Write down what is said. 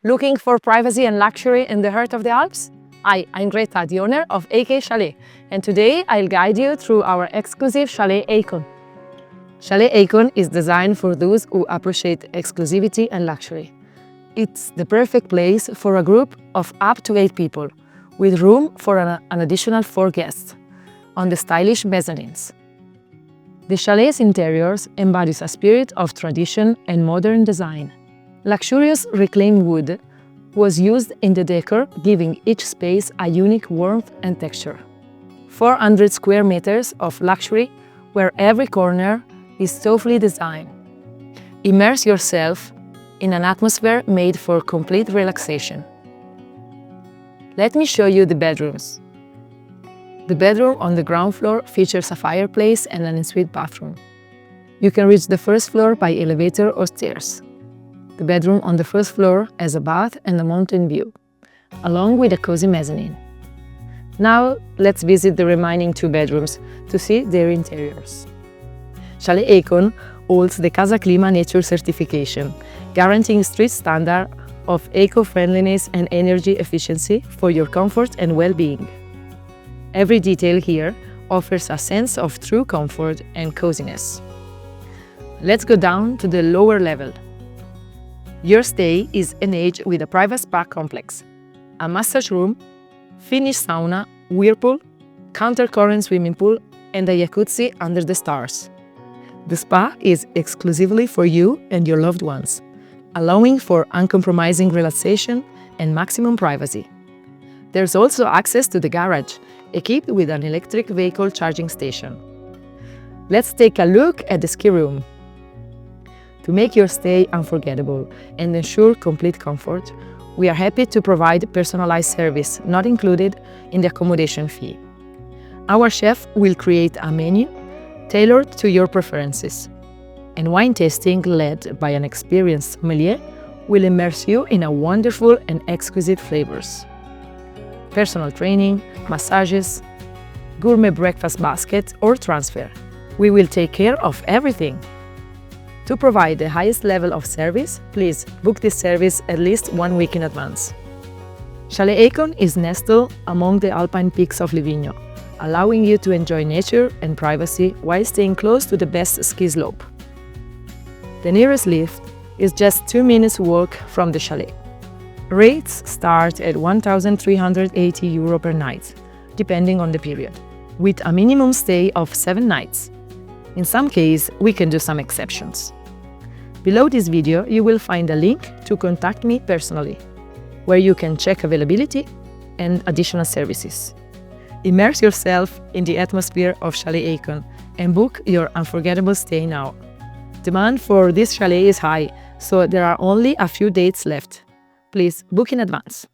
Looking for privacy and luxury in the heart of the Alps? Hi, I'm Greta, the owner of Akon Chalet, and today I'll guide you through our exclusive Chalet Akon. Chalet Akon is designed for those who appreciate exclusivity and luxury. It's the perfect place for a group of up to 8 people, with room for an additional 4 guests, on the stylish mezzanines. The chalet's interiors embodies a spirit of tradition and modern design. Luxurious reclaimed wood was used in the decor, giving each space a unique warmth and texture. 400 square meters of luxury, where every corner is thoughtfully designed. Immerse yourself in an atmosphere made for complete relaxation. Let me show you the bedrooms. The bedroom on the ground floor features a fireplace and an ensuite bathroom. You can reach the first floor by elevator or stairs. The bedroom on the first floor has a bath and a mountain view, along with a cozy mezzanine. Now, let's visit the remaining 2 bedrooms to see their interiors. Chalet Akon holds the Casa Clima Nature certification, guaranteeing strict standard of eco-friendliness and energy efficiency for your comfort and well-being. Every detail here offers a sense of true comfort and coziness. Let's go down to the lower level. Your stay is enhanced with a private spa complex, a massage room, Finnish sauna, whirlpool, countercurrent swimming pool, and a jacuzzi under the stars. The spa is exclusively for you and your loved ones, allowing for uncompromising relaxation and maximum privacy. There's also access to the garage, equipped with an electric vehicle charging station. Let's take a look at the ski room. To make your stay unforgettable and ensure complete comfort, we are happy to provide personalized service not included in the accommodation fee. Our chef will create a menu tailored to your preferences, and wine tasting led by an experienced sommelier will immerse you in a wonderful and exquisite flavors. Personal training, massages, gourmet breakfast basket or transfer. We will take care of everything. To provide the highest level of service, please book this service at least 1 week in advance. Chalet Akon is nestled among the Alpine peaks of Livigno, allowing you to enjoy nature and privacy while staying close to the best ski slope. The nearest lift is just 2 minutes walk from the chalet. Rates start at €1,380 per night, depending on the period, with a minimum stay of 7 nights. In some cases, we can do some exceptions. Below this video, you will find a link to contact me personally, where you can check availability and additional services. Immerse yourself in the atmosphere of Chalet Akon and book your unforgettable stay now. Demand for this chalet is high, so there are only a few dates left. Please book in advance.